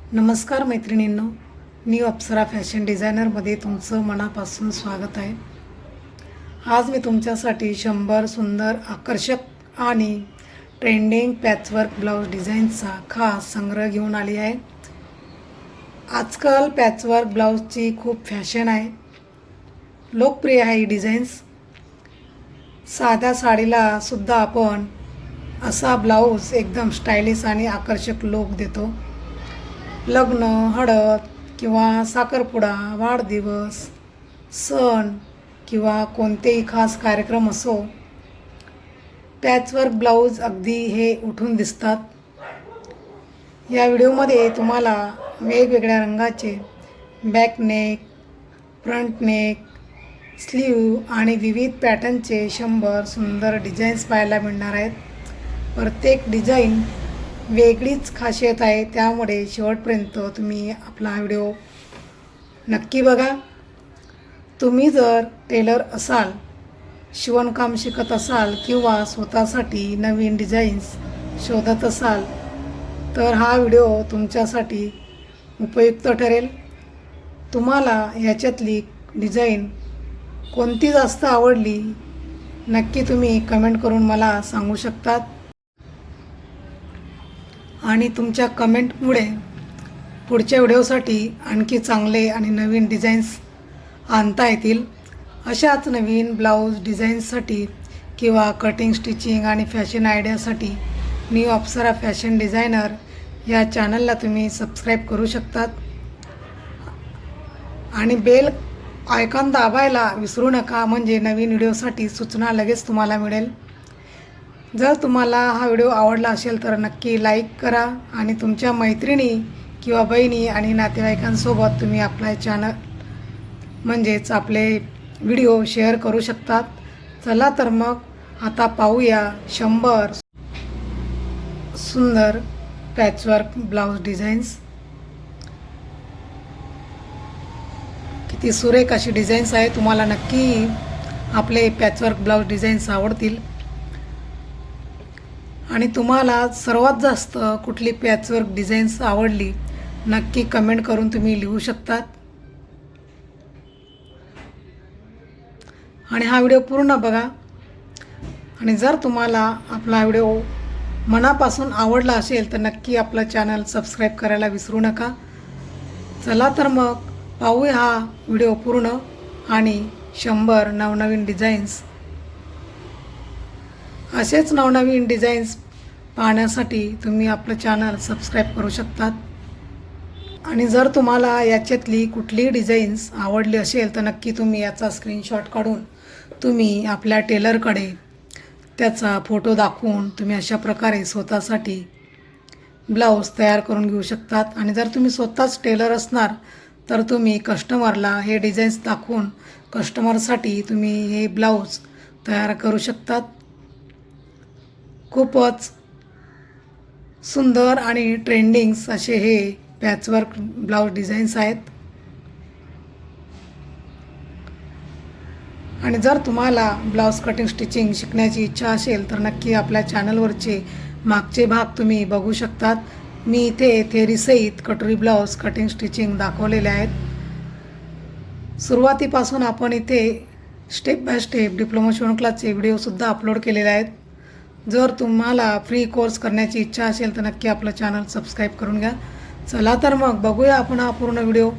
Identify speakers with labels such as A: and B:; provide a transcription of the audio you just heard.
A: नमस्कार मैत्रिणींनो, मी अप्सरा फॅशन डिझायनरमध्ये तुमचं मनापासून स्वागत आहे। आज मी तुमच्यासाठी 100 सुंदर आकर्षक आणि ट्रेंडिंग पॅचवर्क ब्लाऊज डिझाईनचा खास संग्रह घेऊन आली आहे। आजकाल पॅचवर्क ब्लाऊजची खूप फॅशन आहे, लोकप्रिय आहे ही डिझाईन्स। साध्या साडीला सुद्धा आपण असा ब्लाऊज एकदम स्टायलिश आणि आकर्षक लुक देतो। लग्न, हळद किंवा साखरपुडा, वाढदिवस, सण किंवा कोणतेही खास कार्यक्रम असो, पॅचवर्क ब्लाऊज अगदी हे उठून दिसतात। या व्हिडिओमध्ये तुम्हाला वेगवेगळ्या रंगाचे back neck, front neck, slew आणि विविध पॅटर्नचे 100 सुंदर डिझाईन्स पाहायला मिळणार आहेत। प्रत्येक डिझाईन वेगळीच खासियत आहे, त्यामुळे शेवटपर्यंत तुम्ही आपला व्हिडिओ नक्की बघा। तुम्ही जर टेलर असाल, शिवणकाम शिकत असाल किंवा स्वतःसाठी नवीन डिझाईन्स शोधत असाल तर हा व्हिडिओ तुमच्यासाठी उपयुक्त ठरेल। तुम्हाला ह्याच्यातली डिझाईन कोणती जास्त आवडली नक्की तुम्ही कमेंट करून मला सांगू शकतात आणि तुमच्या कमेंटमुळे पुढच्या व्हिडिओसाठी आणखी चांगले आणि नवीन डिझाईन्स आणता येतील। अशाच नवीन ब्लाऊज डिझाईन्ससाठी किंवा कटिंग, स्टिचिंग आणि फॅशन आयडियासाठी न्यू अप्सरा फॅशन डिझायनर या चॅनलला तुम्ही सबस्क्राईब करू शकतात आणि बेल आयकॉन दाबायला विसरू नका, म्हणजे नवीन व्हिडिओसाठी सूचना लगेच तुम्हाला मिळेल। जर तुम्हाला हा व्हिडिओ आवडला असेल तर नक्की लाईक करा आणि तुमच्या मैत्रिणी किंवा बहिणी आणि नातेवाईकांसोबत तुम्ही आपला चॅनल म्हणजेच आपले व्हिडिओ शेअर करू शकतात। चला तर मग आता पाहूया 100 सुंदर पॅचवर्क ब्लाऊज डिझाईन्स। किती सुरेख अशी डिझाईन्स आहे, तुम्हाला नक्की आपले पॅचवर्क ब्लाऊज डिझाईन्स आवडतील। आणि तुम्हाला सर्वात जास्त कुठली पॅचवर्क डिझाईन्स आवडली नक्की कमेंट करून तुम्ही लिहू शकतात। आणि हा व्हिडिओ पूर्ण बघा आणि जर तुम्हाला आपला व्हिडिओ मनापासून आवडला असेल तर नक्की आपलं चॅनल सबस्क्राईब करायला विसरू नका। चला तर मग पाहूया हा व्हिडिओ पूर्ण आणि 100 नवनवीन डिझाईन्स। असेच नवनवीन डिझाईन्स पाहण्यासाठी तुम्ही आपलं चॅनल सबस्क्राईब करू शकतात। आणि जर तुम्हाला याच्यातली कुठलीही डिझाईन्स आवडली असेल तर नक्की तुम्ही याचा स्क्रीनशॉट काढून तुम्ही आपल्या टेलरकडे त्याचा फोटो दाखवून तुम्ही अशा प्रकारे स्वतःसाठी ब्लाऊज तयार करून घेऊ शकतात। आणि जर तुम्ही स्वतःच टेलर असणार तर तुम्ही कस्टमरला हे डिझाईन्स दाखवून कस्टमरसाठी तुम्ही हे ब्लाऊज तयार करू शकतात। खूपच सुंदर आणि ट्रेंडिंग्स असे हे पॅचवर्क ब्लाऊज डिझाईन्स आहेत। आणि जर तुम्हाला ब्लाऊज कटिंग, स्टिचिंग शिकण्याची इच्छा असेल तर नक्की आपल्या चॅनलवरचे मागचे भाग तुम्ही बघू शकतात। मी इथे थेरीसहित कटोरी ब्लाऊज कटिंग, स्टिचिंग दाखवलेले आहेत। सुरुवातीपासून आपण इथे स्टेप बाय स्टेप डिप्लोमा शिवण क्लासचे व्हिडिओसुद्धा अपलोड केलेले आहेत। जर तुम्हाला फ्री कोर्स करण्याची इच्छा असेल तर नक्की आपलं चॅनल सबस्क्राईब करून घ्या। चला तर मग बघूया आपण हा पूर्ण व्हिडिओ।